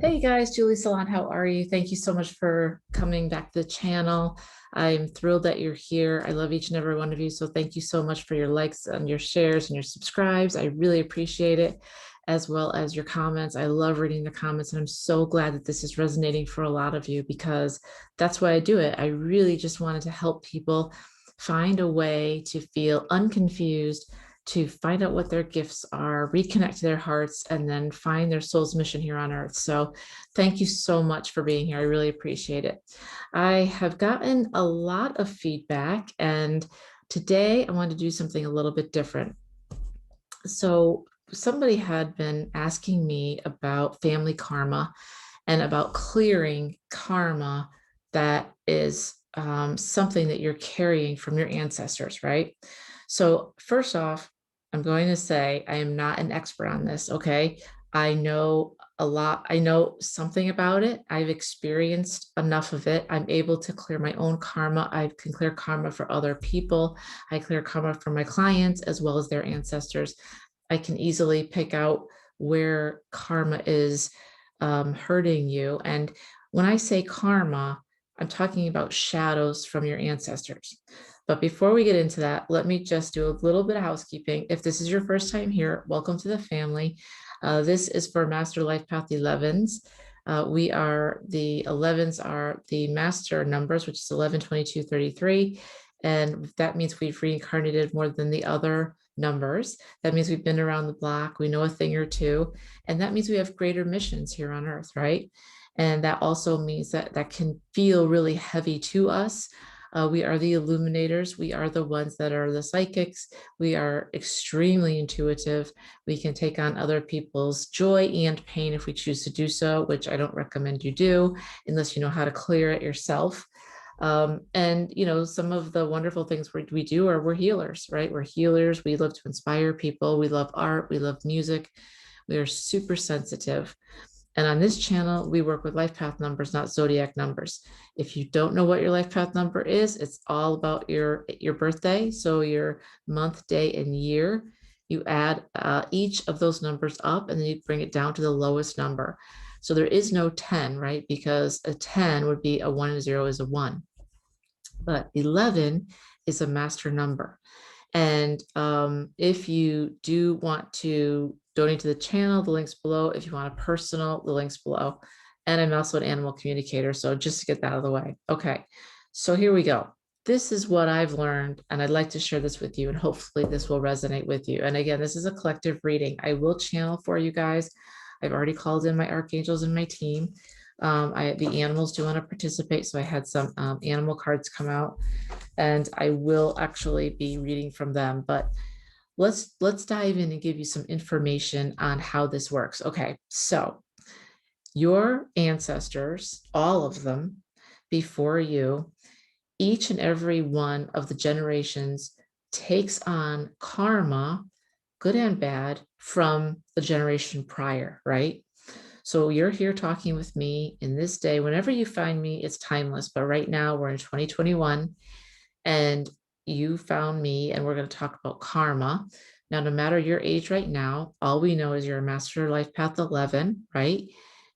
Hey guys, Julie Saillant, how are you? Thank you so much for coming back to the channel. I'm thrilled that you're here. I love each and every one of you. So thank you so much for your likes and your shares and your subscribes. I really appreciate it, as well as your comments. I love reading the comments, and I'm so glad that this is resonating for a lot of you because that's why I do it. I really just wanted to help people find a way to feel unconfused, to find out what their gifts are, reconnect to their hearts, and then find their soul's mission here on earth. So thank you so much for being here. I really appreciate it. I have gotten a lot of feedback, and today I want to do something a little bit different. So somebody had been asking me about family karma and about clearing karma that is something that you're carrying from your ancestors, right? So, first off, I'm going to say I am not an expert on this, okay? I know a lot, I know something about it. I've experienced enough of it. I'm able to clear my own karma. I can clear karma for other people. I clear karma for my clients as well as their ancestors. I can easily pick out where karma is hurting you. And when I say karma, I'm talking about shadows from your ancestors. But before we get into that, let me just do a little bit of housekeeping. If this is your first time here, welcome to the family. This is for Master Life Path 11s. The 11s are the master numbers, which is 11, 22, 33. And that means we've reincarnated more than the other numbers. That means we've been around the block. We know a thing or two. And that means we have greater missions here on earth, right? And that also means that that can feel really heavy to us. We are the illuminators. We are the ones that are the psychics. We are extremely intuitive. We can take on other people's joy and pain if we choose to do so, which I don't recommend you do unless you know how to clear it yourself. And you know, some of the wonderful things we do are we're healers, right? We're healers. We love to inspire people. We love art. We love music. We are super sensitive. And on this channel, we work with life path numbers, not zodiac numbers. If you don't know what your life path number is, it's all about your birthday. So your month, day, and year. You add each of those numbers up, and then you bring it down to the lowest number. So there is no 10, right? Because a 10 would be a 1 and 0 is a 1. But 11 is a master number. And if you do want to donate to the channel, the link's below. If you want a personal, the link's below. And I'm also an animal communicator. So just to get that out of the way. Okay, so here we go. This is what I've learned, and I'd like to share this with you, and hopefully this will resonate with you. And again, this is a collective reading. I will channel for you guys. I've already called in my archangels and my team. The animals do want to participate, so I had some animal cards come out, and I will actually be reading from them. But let's dive in and give you some information on how this works. Okay, so your ancestors, all of them before you, each and every one of the generations takes on karma, good and bad, from the generation prior, right? So you're here talking with me in this day. Whenever you find me, it's timeless. But right now we're in 2021, and you found me, and we're going to talk about karma. Now, no matter your age right now, all we know is you're a master life path 11, right?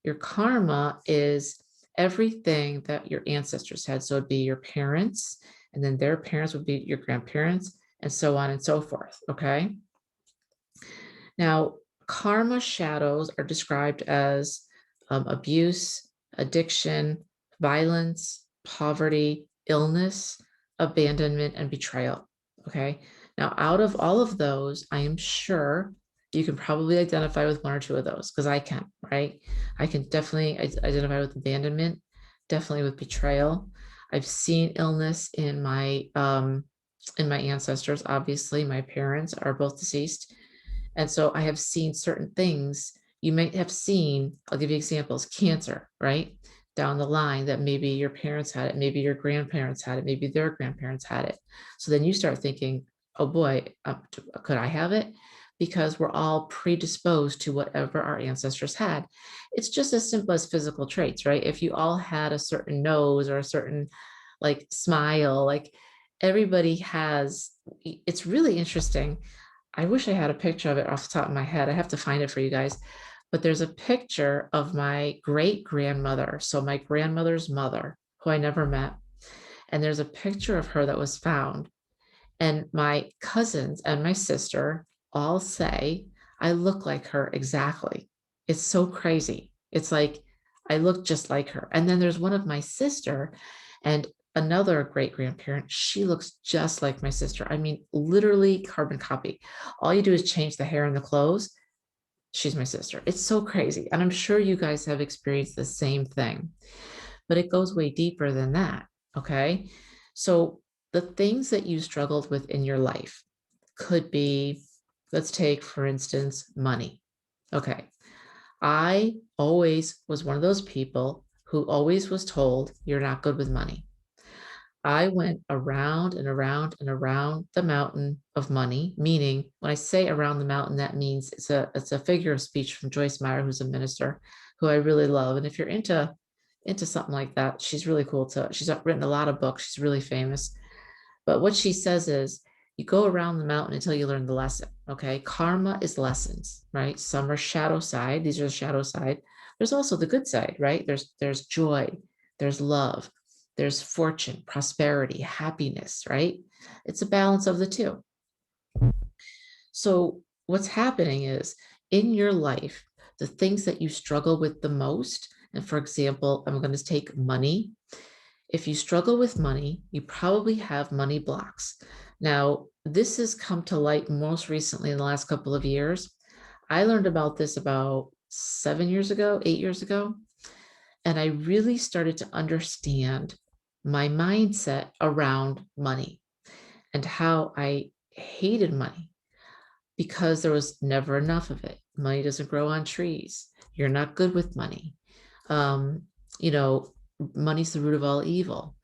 Your karma is everything that your ancestors had. So it'd be your parents, and then their parents would be your grandparents, and so on and so forth. Okay. Now, karma shadows are described as abuse, addiction, violence, poverty, illness, abandonment, and betrayal. Okay. Now, out of all of those, I am sure you can probably identify with one or two of those because I can, right? I can definitely identify with abandonment, definitely with betrayal. I've seen illness in my ancestors. Obviously, my parents are both deceased, and so I have seen certain things you might have seen. I'll give you examples: cancer, right? Down the line, that maybe your parents had it, maybe your grandparents had it, maybe their grandparents had it. So then you start thinking, oh boy, could I have it? Because we're all predisposed to whatever our ancestors had. It's just as simple as physical traits, right? If you all had a certain nose or a certain like smile, like everybody has, it's really interesting. I wish I had a picture of it off the top of my head. I have to find it for you guys. but there's a picture of my great grandmother. So my grandmother's mother, who I never met. And there's a picture of her that was found. And my cousins and my sister all say, I look like her exactly. It's so crazy. It's like I look just like her. And then there's one of my sister and another great grandparent. She looks just like my sister. I mean, literally carbon copy. All you do is change the hair and the clothes. She's my sister. It's so crazy. And I'm sure you guys have experienced the same thing, but it goes way deeper than that. Okay. So the things that you struggled with in your life could be, let's take, for instance, money. Okay. I always was one of those people who always was told, you're not good with money. I went around and around and around the mountain of money, meaning when I say around the mountain, that means it's a figure of speech from Joyce Meyer, who's a minister who I really love. And if you're into something like that, she's really cool too. She's written a lot of books. She's really famous. But what she says is you go around the mountain until you learn the lesson. Okay. Karma is lessons, right? Some are shadow side. These are the shadow side. There's also the good side, right? There's joy, there's love, there's fortune, prosperity, happiness, right? It's a balance of the two. So what's happening is in your life, the things that you struggle with the most, and for example, I'm going to take money. If you struggle with money, you probably have money blocks. Now, this has come to light most recently in the last couple of years. I learned about this about 7 years ago, 8 years ago, and I really started to understand my mindset around money and how I hated money because there was never enough of it. Money doesn't grow on trees. You're not good with money. Um, you know, money's the root of all evil.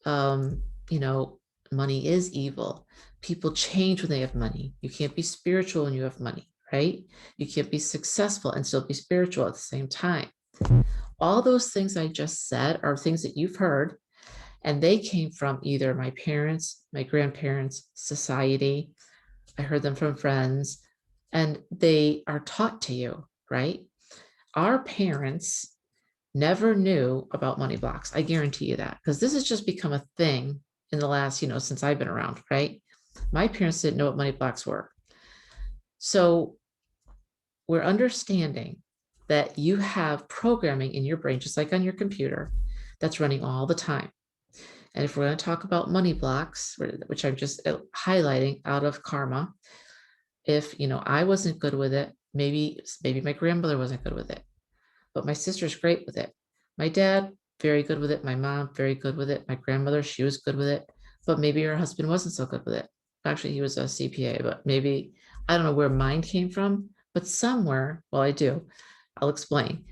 Um, you know, money is evil. People change when they have money. You can't be spiritual when you have money, right? You can't be successful and still be spiritual at the same time. All those things I just said are things that you've heard, and they came from either my parents, my grandparents, society. I heard them from friends, and they are taught to you, right? Our parents never knew about money blocks. I guarantee you that, because this has just become a thing in the last, since I've been around, right? My parents didn't know what money blocks were. So we're understanding that you have programming in your brain, just like on your computer, that's running all the time. And if we're going to talk about money blocks, which I'm just highlighting out of karma, if I wasn't good with it, maybe my grandmother wasn't good with it, but my sister's great with it. My dad, very good with it. My mom, very good with it. My grandmother, she was good with it, but maybe her husband wasn't so good with it. Actually, he was a CPA, but maybe, I don't know where mine came from, but somewhere, well, I do, I'll explain.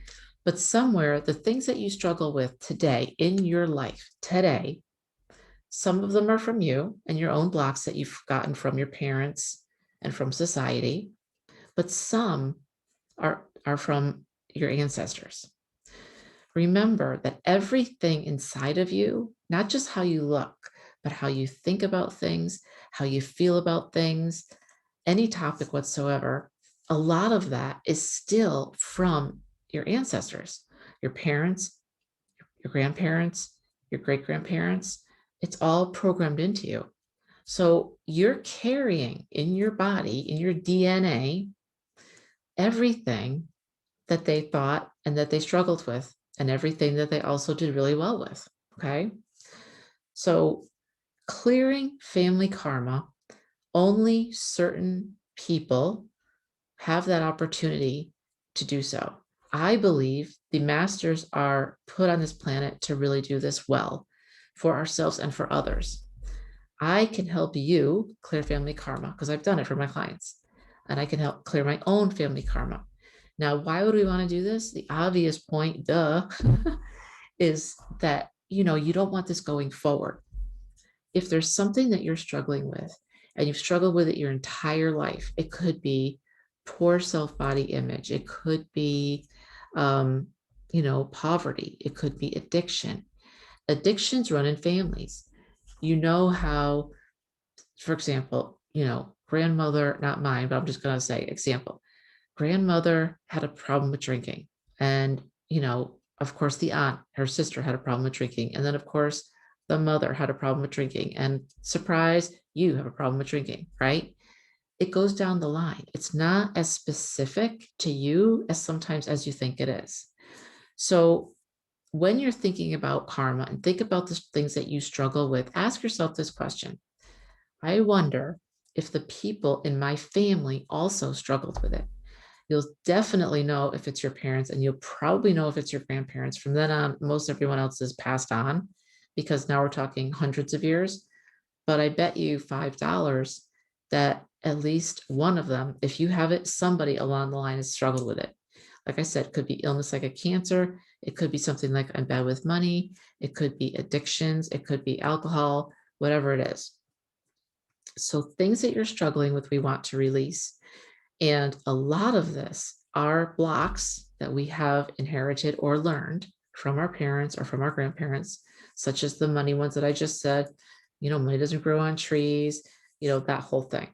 But somewhere, the things that you struggle with today in your life, today, some of them are from you and your own blocks that you've gotten from your parents and from society, but some are from your ancestors. Remember that everything inside of you, not just how you look, but how you think about things, how you feel about things, any topic whatsoever, a lot of that is still from your ancestors, your parents, your grandparents, your great grandparents. It's all programmed into you. So you're carrying in your body, in your DNA, everything that they thought and that they struggled with, and everything that they also did really well with. Okay. So clearing family karma, only certain people have that opportunity to do so. I believe the masters are put on this planet to really do this well for ourselves and for others. I can help you clear family karma because I've done it for my clients, and I can help clear my own family karma. Now, why would we want to do this? The obvious point, duh, is that, you don't want this going forward. If there's something that you're struggling with and you've struggled with it your entire life, it could be poor self-body image. It could be, poverty. It could be addiction. Addictions run in families. You know how, for example, grandmother, not mine, but I'm just going to say example. grandmother had a problem with drinking. And, of course, the aunt, her sister had a problem with drinking. And then, of course, the mother had a problem with drinking. And surprise, you have a problem with drinking, right? It goes down the line. It's not as specific to you as sometimes as you think it is. So when you're thinking about karma and think about the things that you struggle with, ask yourself this question. I wonder if the people in my family also struggled with it. You'll definitely know if it's your parents, and you'll probably know if it's your grandparents. From then on, most everyone else is passed on, because now we're talking hundreds of years. But I bet you $5 that at least one of them, if you have it, somebody along the line has struggled with it. Like I said, it could be illness like a cancer. It could be something like I'm bad with money. It could be addictions. It could be alcohol, whatever it is. So things that you're struggling with, we want to release. And a lot of this are blocks that we have inherited or learned from our parents or from our grandparents, such as the money ones that I just said. Money doesn't grow on trees, that whole thing.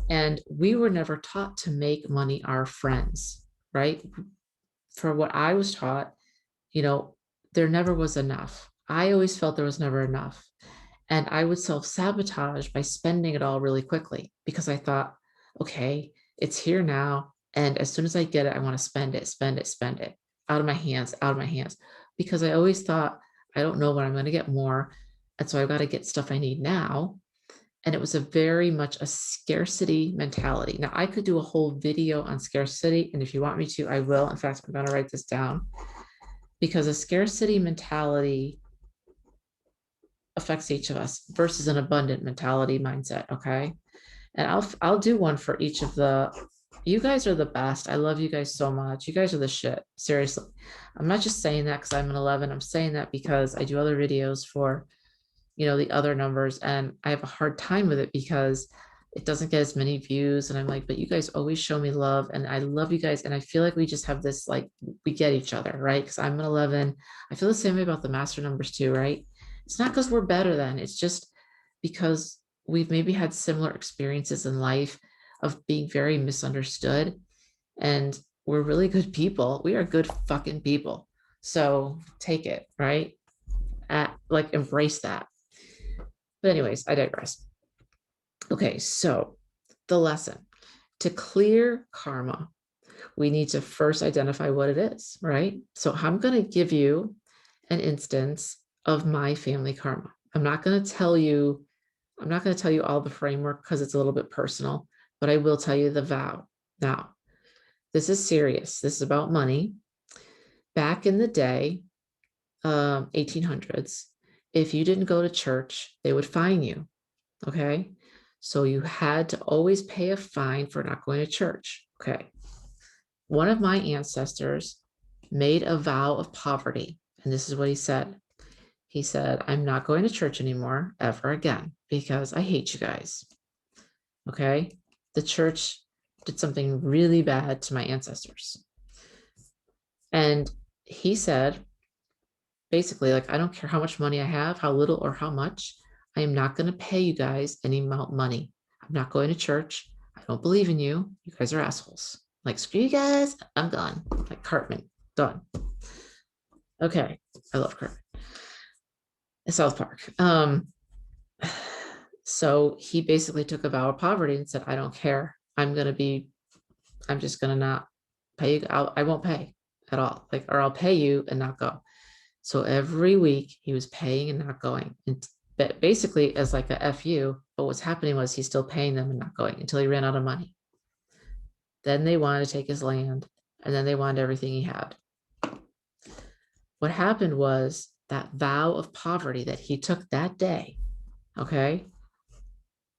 And we were never taught to make money our friends, right? For what I was taught, there never was enough. I always felt there was never enough. And I would self-sabotage by spending it all really quickly, because I thought, okay, it's here now. And as soon as I get it, I want to spend it out of my hands, because I always thought, I don't know when I'm going to get more. And so I've got to get stuff I need now. And it was a very much a scarcity mentality. Now, I could do a whole video on scarcity. And if you want me to, I will. In fact, I'm going to write this down, because a scarcity mentality affects each of us versus an abundant mentality mindset. Okay. And I'll do one for each of you guys are the best. I love you guys so much. You guys are the shit. Seriously. I'm not just saying that because I'm an 11. I'm saying that because I do other videos for, the other numbers, and I have a hard time with it because it doesn't get as many views. And I'm like, but you guys always show me love, and I love you guys. And I feel like we just have this, like, we get each other, right? Because I'm an 11. I feel the same way about the master numbers too, right? It's not because we're better than, it's just because we've maybe had similar experiences in life of being very misunderstood, and we're really good people. We are good fucking people. So take it, right? Embrace that. But anyways, I digress. Okay, so the lesson: to clear karma, we need to first identify what it is, right? So I'm going to give you an instance of my family karma. I'm not going to tell you all the framework because it's a little bit personal, but I will tell you the vow. Now, this is serious. This is about money. Back in the day, 1800s, if you didn't go to church, they would fine you. Okay. So you had to always pay a fine for not going to church. Okay. One of my ancestors made a vow of poverty. And this is what he said. He said, I'm not going to church anymore ever again because I hate you guys. Okay. The church did something really bad to my ancestors. And he said, basically, like, I don't care how much money I have, how little or how much, I am not going to pay you guys any amount of money. I'm not going to church. I don't believe in you. You guys are assholes. Like, screw you guys. I'm gone. Like Cartman, done. Okay. I love Cartman. South Park. So he basically took a vow of poverty and said, I don't care. I'm just going to not pay you. I won't pay at all. Like, or I'll pay you and not go. So every week he was paying and not going. And basically as like a FU, but what's happening was he's still paying them and not going until he ran out of money. Then they wanted to take his land, and then they wanted everything he had. What happened was that vow of poverty that he took that day, okay,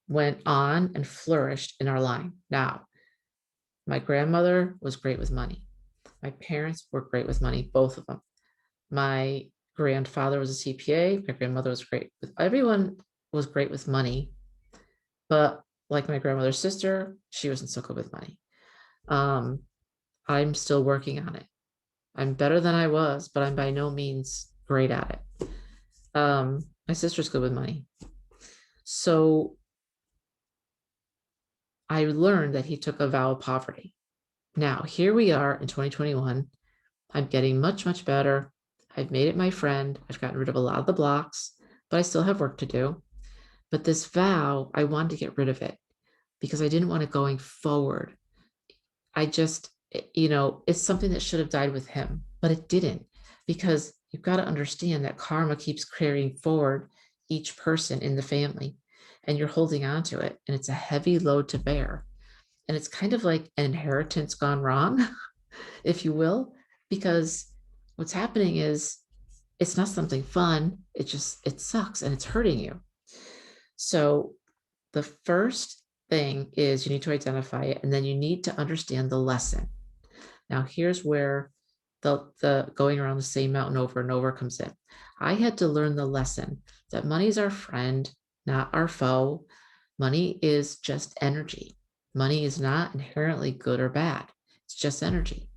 went on and flourished in our line. Now, my grandmother was great with money. My parents were great with money, both of them. My grandfather was a CPA. My grandmother was great with, everyone was great with money. But like my grandmother's sister, she wasn't so good with money. I'm still working on it. I'm better than I was, but I'm by no means great at it. My sister's good with money. So I learned that he took a vow of poverty. Now, here we are in 2021. I'm getting much, much better. I've made it my friend. I've gotten rid of a lot of the blocks, but I still have work to do. But this vow, I wanted to get rid of it because I didn't want it going forward. I just, it's something that should have died with him, but it didn't, because you've got to understand that karma keeps carrying forward each person in the family, and you're holding on to it, and it's a heavy load to bear. And it's kind of like an inheritance gone wrong, if you will, because what's happening is it's not something fun. It sucks and it's hurting you. So the first thing is you need to identify it, and then you need to understand the lesson. Now, here's where the going around the same mountain over and over comes in. I had to learn the lesson that money is our friend, not our foe. Money is just energy. Money is not inherently good or bad. It's just energy.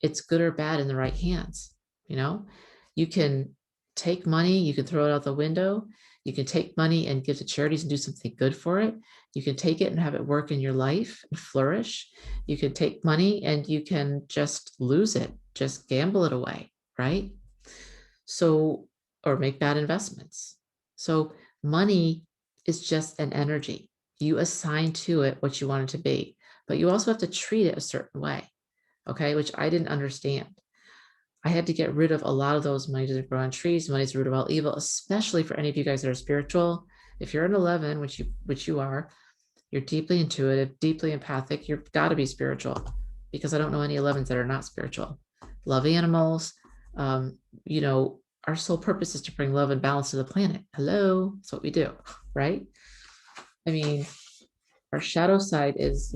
It's good or bad in the right hands. You can take money, you can throw it out the window. You can take money and give to charities and do something good for it. You can take it and have it work in your life and flourish. You can take money and you can just lose it, just gamble it away, right? So, or make bad investments. So money is just an energy. You assign to it what you want it to be, but you also have to treat it a certain way, okay? Which I didn't understand. I had to get rid of a lot of those money doesn't grow on trees, money's the root of all evil, especially for any of you guys that are spiritual. If you're an 11, which you are, you're deeply intuitive, deeply empathic, you've got to be spiritual, because I don't know any 11s that are not spiritual. Love animals. You know, our sole purpose is to bring love and balance to the planet. Hello, that's what we do, right? I mean, our shadow side is,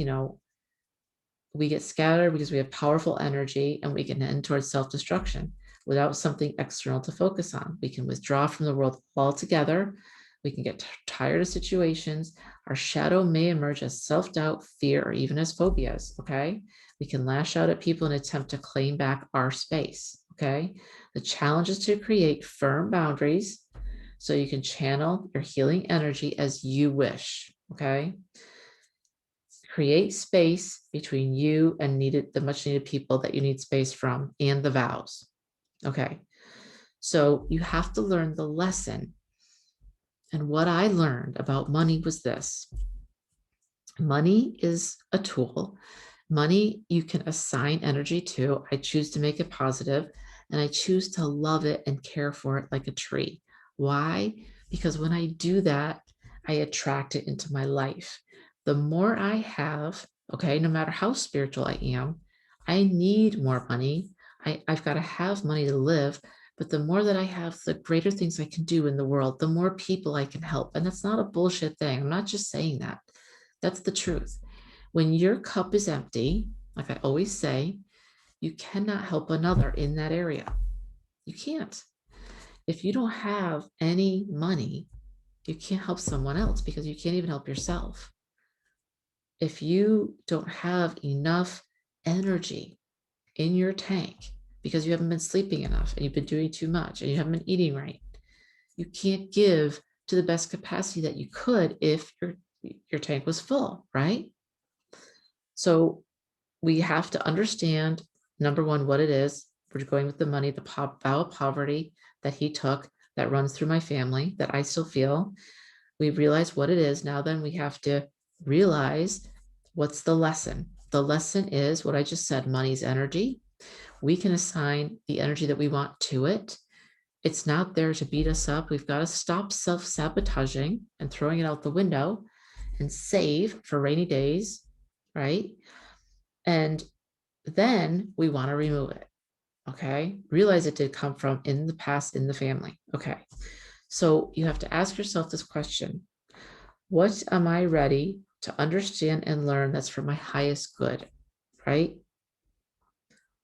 we get scattered because we have powerful energy, and we can end towards self-destruction without something external to focus on. We can withdraw from the world altogether. We can get tired of situations. Our shadow may emerge as self-doubt, fear, or even as phobias, okay? We can lash out at people and attempt to claim back our space, okay? The challenge is to create firm boundaries so you can channel your healing energy as you wish, okay? Create space between you and the much needed people that you need space from, and the vows. Okay. So you have to learn the lesson. And what I learned about money was this: money is a tool. Money you can assign energy to. I choose to make it positive, and I choose to love it and care for it like a tree. Why? Because when I do that, I attract it into my life. The more I have, okay, no matter how spiritual I am, I need more money. I've got to have money to live, but the more that I have, the greater things I can do in the world, the more people I can help. And that's not a bullshit thing. I'm not just saying that. That's the truth. When your cup is empty, like I always say, you cannot help another in that area. You can't. If you don't have any money, you can't help someone else, because you can't even help yourself. If you don't have enough energy in your tank because you haven't been sleeping enough and you've been doing too much and you haven't been eating right, you can't give to the best capacity that you could if your tank was full, right? So we have to understand, number one, what it is. We're going with the money, the vow of poverty that he took, that runs through my family, that I still feel. We realize what it is. Now then we have to realize, what's the lesson? The lesson is what I just said: money's energy. We can assign the energy that we want to it. It's not there to beat us up. We've got to stop self-sabotaging and throwing it out the window, and save for rainy days, right? And then we want to remove it. Okay. Realize it did come from in the past, in the family. Okay. So you have to ask yourself this question: what am I ready to understand and learn that's for my highest good, right?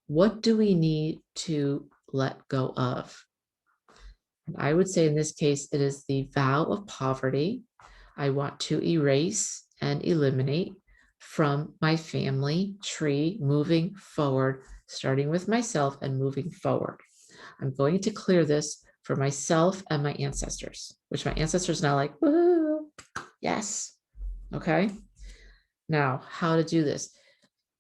What do we need to let go of? And I would say in this case, it is the vow of poverty. I want to erase and eliminate from my family tree moving forward, starting with myself and moving forward. I'm going to clear this for myself and my ancestors, which my ancestors now like, woo, yes. Okay. Now, how to do this?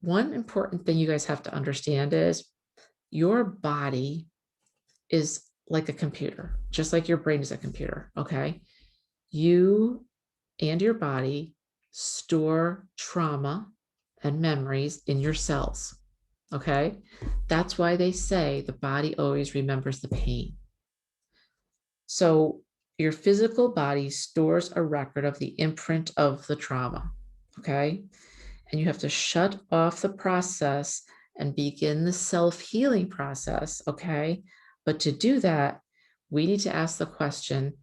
one important thing you guys have to understand is your body is like a computer, just like your brain is a computer. Okay. You and your body store trauma and memories in your cells. Okay. That's why they say the body always remembers the pain. So your physical body stores a record of the imprint of the trauma. Okay. And you have to shut off the process and begin the self-healing process. Okay. But to do that, we need to ask the question,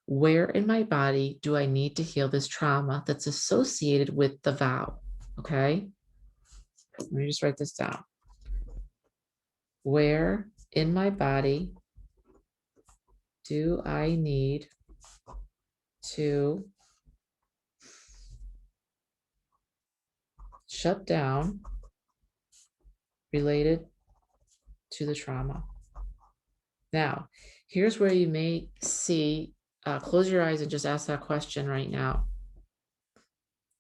where in my body do I need to heal this trauma that's associated with the vow? Okay. Let me just write this down. Where in my body do I need to shut down related to the trauma? Now, here's where you may see, close your eyes and just ask that question right now.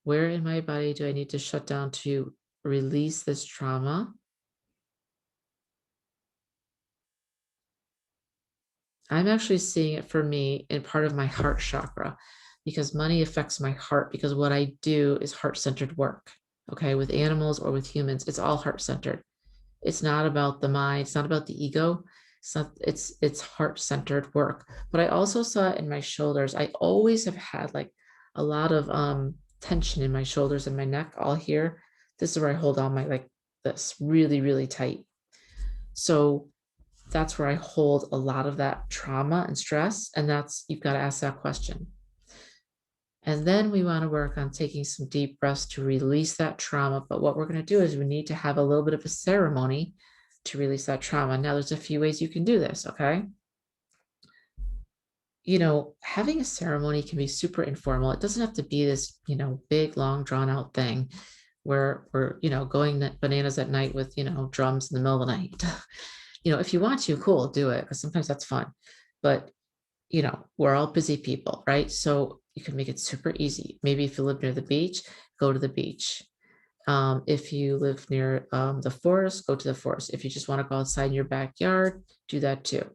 Where in my body do I need to shut down to release this trauma? I'm actually seeing it for me in part of my heart chakra, because money affects my heart, because what I do is heart-centered work. Okay, with animals or with humans, it's all heart-centered. It's not about the mind, it's not about the ego. It's heart-centered work. But I also saw it in my shoulders. I always have had like a lot of tension in my shoulders and my neck, all here. This is where I hold on my, like, this really, really tight. So that's where I hold a lot of that trauma and stress. And that's, you've got to ask that question. And then we want to work on taking some deep breaths to release that trauma. But what we're going to do is we need to have a little bit of a ceremony to release that trauma. Now, there's a few ways you can do this, okay? You know, having a ceremony can be super informal. It doesn't have to be this, you know, big, long, drawn out thing where we're, you know, going bananas at night with, you know, drums in the middle of the night. You know, if you want to, cool, do it, because sometimes that's fun. But, you know, we're all busy people, right? So you can make it super easy. Maybe if you live near the beach, go to the beach. If you live near the forest, go to the forest. If you just want to go outside in your backyard, do that too.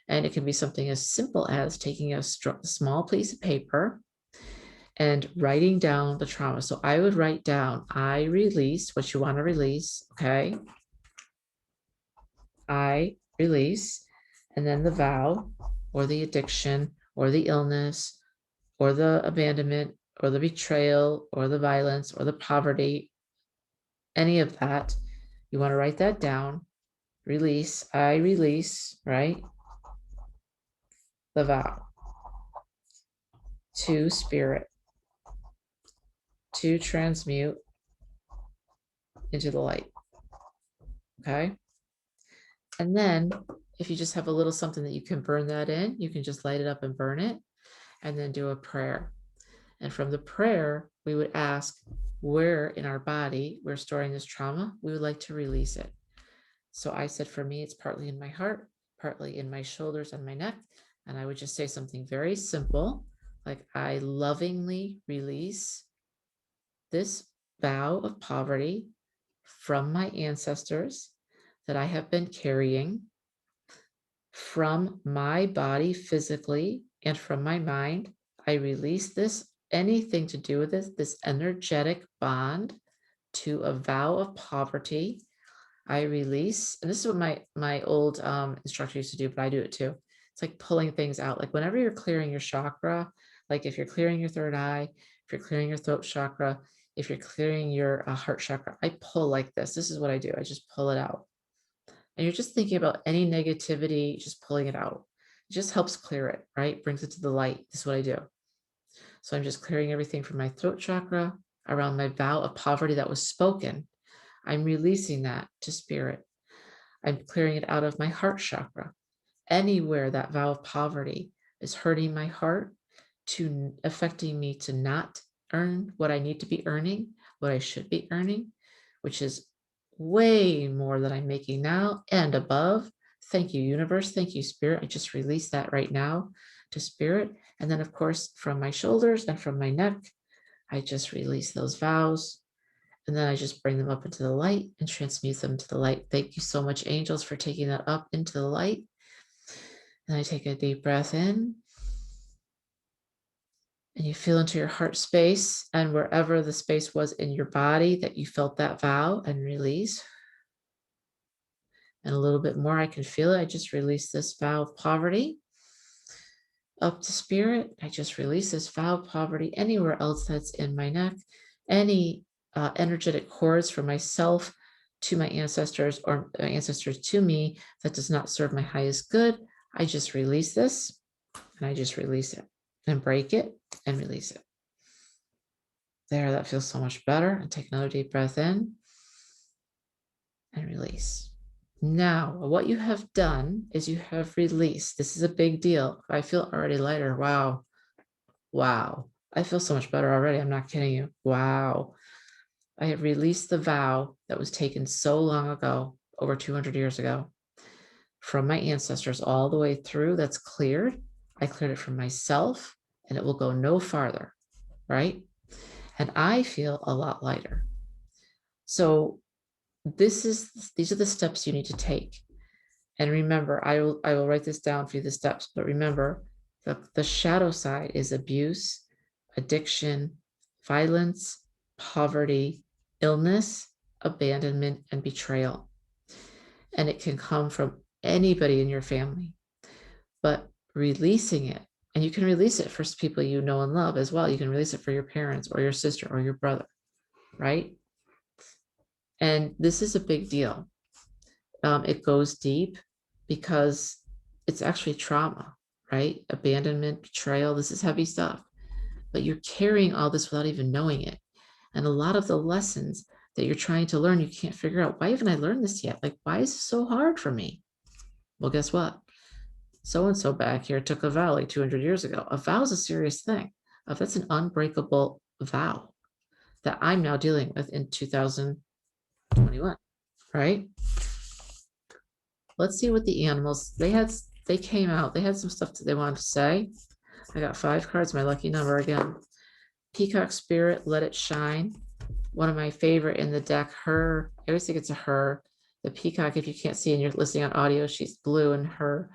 And it can be something as simple as taking a small piece of paper and writing down the trauma. So I would write down, I release what you want to release. Okay. I release, and then the vow or the addiction or the illness or the abandonment or the betrayal or the violence or the poverty, any of that. You want to write that down. Release, I release, right? The vow to spirit to transmute into the light. Okay. And then if you just have a little something that you can burn that in, you can just light it up and burn it, and then do a prayer. And from the prayer, we would ask where in our body we're storing this trauma. We would like to release it. So I said, for me, it's partly in my heart, partly in my shoulders and my neck. And I would just say something very simple, like, I lovingly release this vow of poverty from my ancestors that I have been carrying from my body physically and from my mind. I release this, anything to do with this energetic bond to a vow of poverty. I release, and this is what my old instructor used to do, but I do it too. It's like pulling things out. Like whenever you're clearing your chakra, like if you're clearing your third eye, if you're clearing your throat chakra, if you're clearing your heart chakra, I pull like this. This is what I do. I just pull it out. And you're just thinking about any negativity, just pulling it out. It just helps clear it, right? Brings it to the light. This is what I do. So I'm just clearing everything from my throat chakra around my vow of poverty that was spoken. I'm releasing that to spirit. I'm clearing it out of my heart chakra. Anywhere that vow of poverty is hurting my heart, to affecting me to not earn what I need to be earning, what I should be earning, which is way more than I'm making now and above. Thank you, universe. Thank you, spirit. I just release that right now to spirit. And then, of course, from my shoulders and from my neck, I just release those vows. And then I just bring them up into the light and transmute them to the light. Thank you so much, angels, for taking that up into the light. And I take a deep breath in. And you feel into your heart space and wherever the space was in your body that you felt that vow, and release. And a little bit more, I can feel it. I just release this vow of poverty up to spirit. I just release this vow of poverty anywhere else that's in my neck, any energetic cords from myself to my ancestors or my ancestors to me that does not serve my highest good. I just release this and I just release it and break it and release it. There, that feels so much better. And take another deep breath in and release. Now, what you have done is you have released. This is a big deal. I feel already lighter. Wow. Wow. I feel so much better already. I'm not kidding you. Wow. I have released the vow that was taken so long ago, over 200 years ago, from my ancestors all the way through. That's cleared. I cleared it from myself, and it will go no farther, right? And I feel a lot lighter. So these are the steps you need to take. And remember, I will write this down for you, the steps, but remember the shadow side is abuse, addiction, violence, poverty, illness, abandonment, and betrayal. And it can come from anybody in your family, but releasing it, and you can release it for people you know and love as well. You can release it for your parents or your sister or your brother, right? And this is a big deal. It goes deep because it's actually trauma, right? Abandonment, betrayal, this is heavy stuff. But you're carrying all this without even knowing it. And a lot of the lessons that you're trying to learn, you can't figure out, why haven't I learned this yet? Like, why is this so hard for me? Well, guess what? So-and-so back here took a vow like 200 years ago. A vow is a serious thing. That's an unbreakable vow that I'm now dealing with in 2021, right? Let's see what the animals, they came out, they had some stuff that they wanted to say. I got 5 cards, my lucky number again. Peacock Spirit, Let It Shine. One of my favorite in the deck, her, I always think it's a her. The peacock, if you can't see and you're listening on audio, she's blue, and her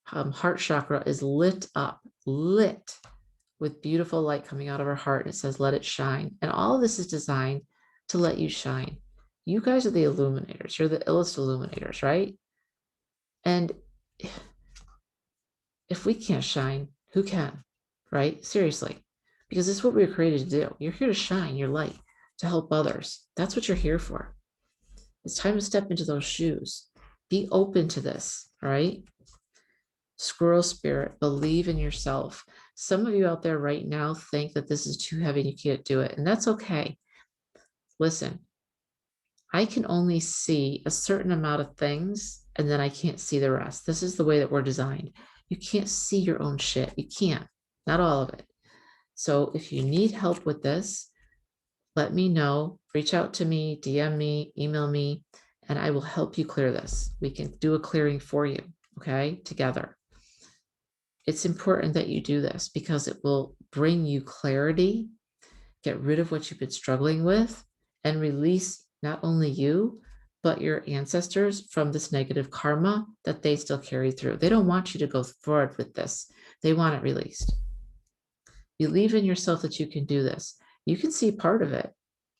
heart chakra is lit up, lit with beautiful light coming out of her heart. And it says, let it shine. And all of this is designed to let you shine. You guys are the illuminators. You're the illest illuminators, right? And if we can't shine, who can, right? Seriously, because this is what we were created to do. You're here to shine your light, to help others. That's what you're here for. It's time to step into those shoes. Be open to this, all right? Squirrel Spirit, believe in yourself. Some of you out there right now think that this is too heavy and you can't do it, and that's okay. Listen, I can only see a certain amount of things, and then I can't see the rest. This is the way that we're designed. You can't see your own shit. You can't, not all of it. So if you need help with this, let me know. Reach out to me, DM me, email me, and I will help you clear this. We can do a clearing for you, okay, together. It's important that you do this because it will bring you clarity, get rid of what you've been struggling with, and release not only you, but your ancestors from this negative karma that they still carry through. They don't want you to go forward with this. They want it released. Believe in yourself that you can do this. You can see part of it,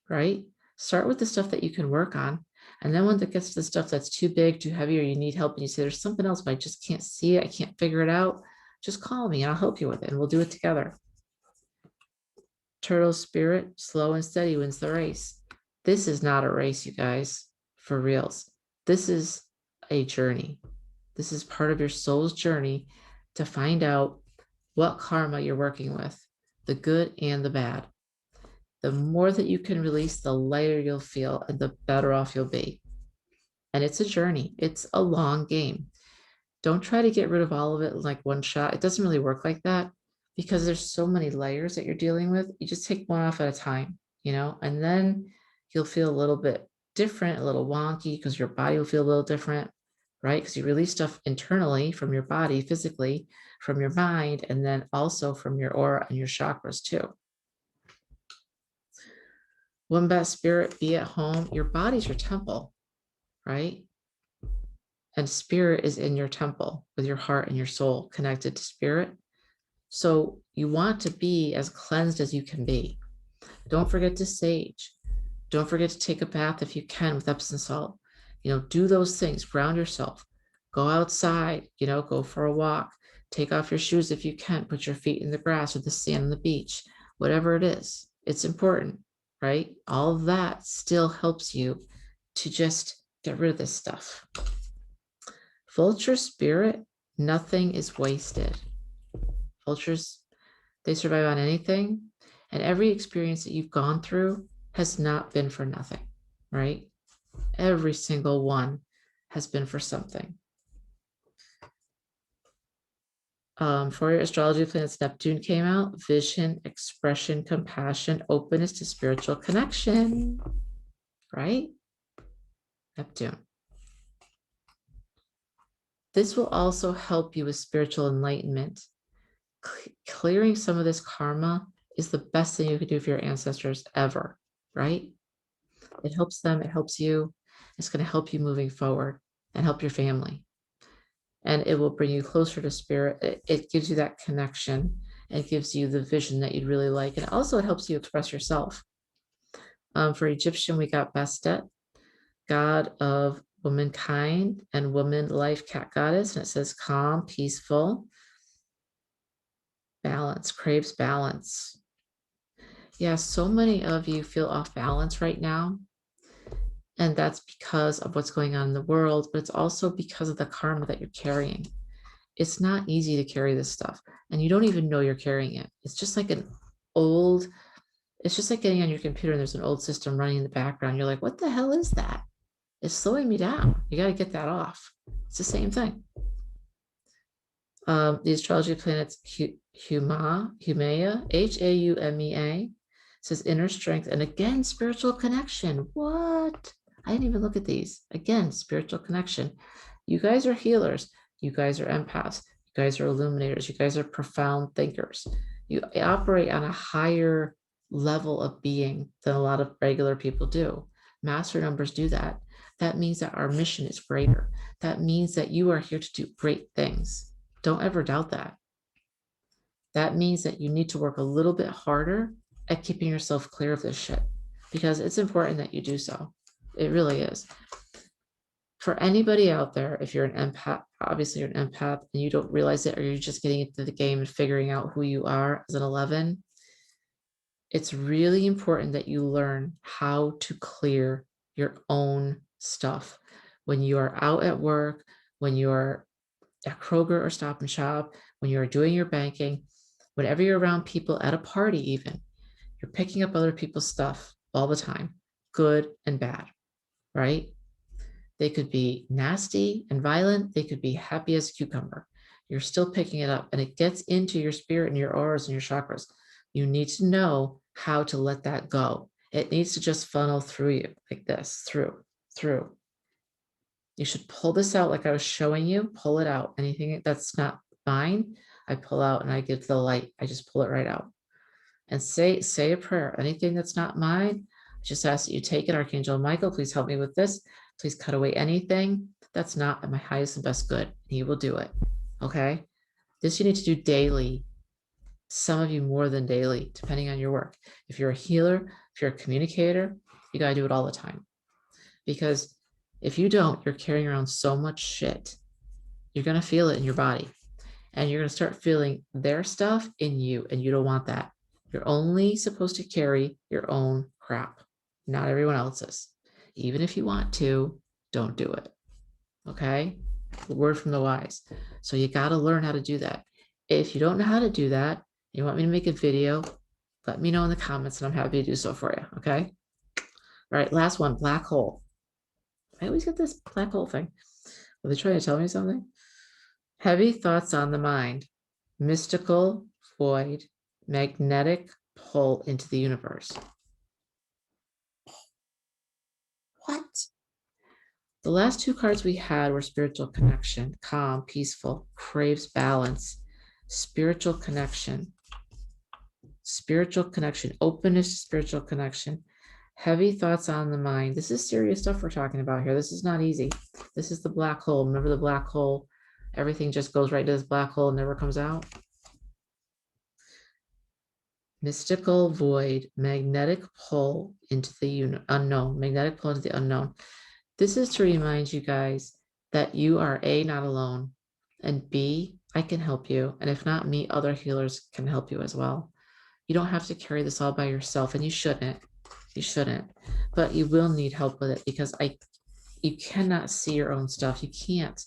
right? Start with the stuff that you can work on. And then when it gets to the stuff that's too big, too heavy, or you need help and you say, there's something else, but I just can't see it, I can't figure it out, just call me and I'll help you with it and we'll do it together. Turtle Spirit, slow and steady wins the race. This is not a race, you guys, for reals. This is a journey. This is part of your soul's journey to find out what karma you're working with, the good and the bad. The more that you can release, the lighter you'll feel and the better off you'll be. And it's a journey. It's a long game. Don't try to get rid of all of it in like one shot. It doesn't really work like that because there's so many layers that you're dealing with. You just take one off at a time, you know, and then you'll feel a little bit different, a little wonky because your body will feel a little different, right? Because you release stuff internally from your body, physically, from your mind, and then also from your aura and your chakras too. Wombat spirit, be at home. Your body's your temple, right? And spirit is in your temple with your heart and your soul connected to spirit. So you want to be as cleansed as you can be. Don't forget to sage. Don't forget to take a bath if you can with Epsom salt. Do those things, ground yourself, go outside, go for a walk, take off your shoes if you can, put your feet in the grass or the sand on the beach, whatever it is. It's important, right? All of that still helps you to just get rid of this stuff. Vulture spirit, nothing is wasted. Vultures, they survive on anything. And every experience that you've gone through has not been for nothing, right? Every single one has been for something. For your astrology planets, Neptune came out. Vision, expression, compassion, openness to spiritual connection, right? Neptune. This will also help you with spiritual enlightenment. Clearing some of this karma is the best thing you could do for your ancestors ever, right? It helps them, it helps you. It's going to help you moving forward and help your family. And it will bring you closer to spirit. It gives you that connection. It gives you the vision that you'd really like. And also it helps you express yourself. For Egyptian, we got Bastet, god of womankind and woman life, cat goddess. And it says calm, peaceful, balance, craves balance. Yeah, so many of you feel off balance right now. And that's because of what's going on in the world, but it's also because of the karma that you're carrying. It's not easy to carry this stuff, and you don't even know you're carrying it. It's just like it's just like getting on your computer and there's an old system running in the background. You're like, what the hell is that? It's slowing me down. You got to get that off. It's the same thing. The astrology planets Haumea, Haumea, says inner strength, and again, spiritual connection. What? I didn't even look at these. Again, spiritual connection. You guys are healers. You guys are empaths. You guys are illuminators. You guys are profound thinkers. You operate on a higher level of being than a lot of regular people do. Master numbers do that. That means that our mission is greater. That means that you are here to do great things. Don't ever doubt that. That means that you need to work a little bit harder at keeping yourself clear of this shit, because it's important that you do so. It really is. For anybody out there, if you're an empath, obviously you're an empath and you don't realize it, or you're just getting into the game and figuring out who you are as an 11, it's really important that you learn how to clear your own stuff. When you are out at work, when you're at Kroger or Stop and Shop, when you're doing your banking, whenever you're around people at a party even, you're picking up other people's stuff all the time, good and bad, right? They could be nasty and violent. They could be happy as a cucumber. You're still picking it up, and it gets into your spirit and your auras and your chakras. You need to know how to let that go. It needs to just funnel through you like this, through. You should pull this out like I was showing you. Pull it out. Anything that's not mine, I pull out and I give to the light. I just pull it right out. And say a prayer. Anything that's not mine, I just ask that you take it. Archangel Michael, please help me with this. Please cut away anything that's not at my highest and best good. He will do it. Okay? This you need to do daily. Some of you more than daily, depending on your work. If you're a healer, if you're a communicator, you got to do it all the time. Because if you don't, you're carrying around so much shit. You're going to feel it in your body. And you're going to start feeling their stuff in you. And you don't want that. You're only supposed to carry your own crap, not everyone else's. Even if you want to, don't do it. Okay? The word from the wise. So you got to learn how to do that. If you don't know how to do that, you want me to make a video, let me know in the comments and I'm happy to do so for you. Okay? All right, last one, black hole. I always get this black hole thing. Are they trying to tell me something? Heavy thoughts on the mind, mystical void, magnetic pull into the universe. What? The last two cards we had were spiritual connection, calm, peaceful, craves balance, spiritual connection, openness to spiritual connection. Heavy thoughts on the mind. This is serious stuff we're talking about here. This is not easy. This is the black hole. Remember the black hole? Everything just goes right to this black hole and never comes out. Mystical void, magnetic pull into the unknown, magnetic pull into the unknown. This is to remind you guys that you are A, not alone, and B, I can help you. And if not me, other healers can help you as well. You don't have to carry this all by yourself, and you shouldn't. You shouldn't, but you will need help with it because you cannot see your own stuff. You can't.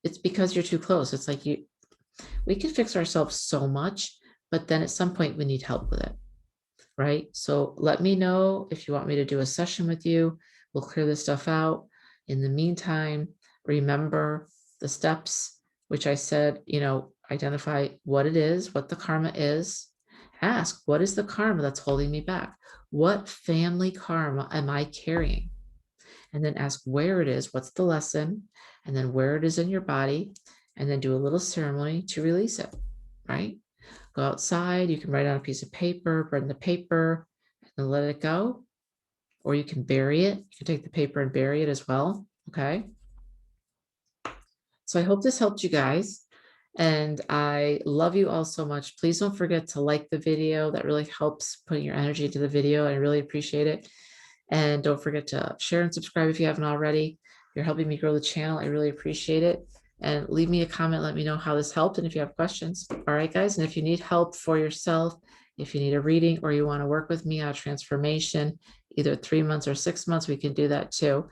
It's because you're too close. It's like we can fix ourselves so much, but then at some point we need help with it, right? So let me know if you want me to do a session with you. We'll clear this stuff out. In the meantime, remember the steps, which I said, identify what it is, what the karma is. Ask, what is the karma that's holding me back? What family karma am I carrying? And then ask where it is, what's the lesson, and then where it is in your body, and then do a little ceremony to release it, right? Go outside, you can write on a piece of paper, burn the paper, and let it go. Or you can bury it. You can take the paper and bury it as well, okay? So I hope this helped you guys. And I love you all so much. Please don't forget to like the video. That really helps putting your energy into the video. I really appreciate it. And don't forget to share and subscribe if you haven't already. You're helping me grow the channel. I really appreciate it. And leave me a comment. Let me know how this helped and if you have questions. All right, guys. And if you need help for yourself, if you need a reading or you want to work with me on a transformation, either 3 months or 6 months, we can do that too.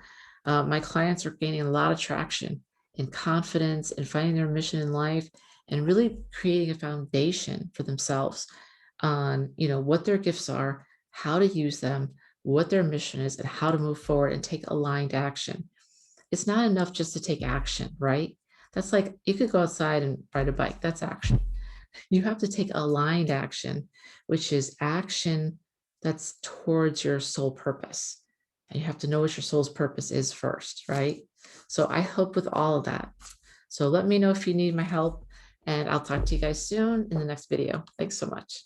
My clients are gaining a lot of traction and confidence and finding their mission in life and really creating a foundation for themselves on, what their gifts are, how to use them, what their mission is, and how to move forward and take aligned action. It's not enough just to take action, right? That's like you could go outside and ride a bike. That's action. You have to take aligned action, which is action that's towards your soul purpose. And you have to know what your soul's purpose is first, right? So I help with all of that. So let me know if you need my help, and I'll talk to you guys soon in the next video. Thanks so much.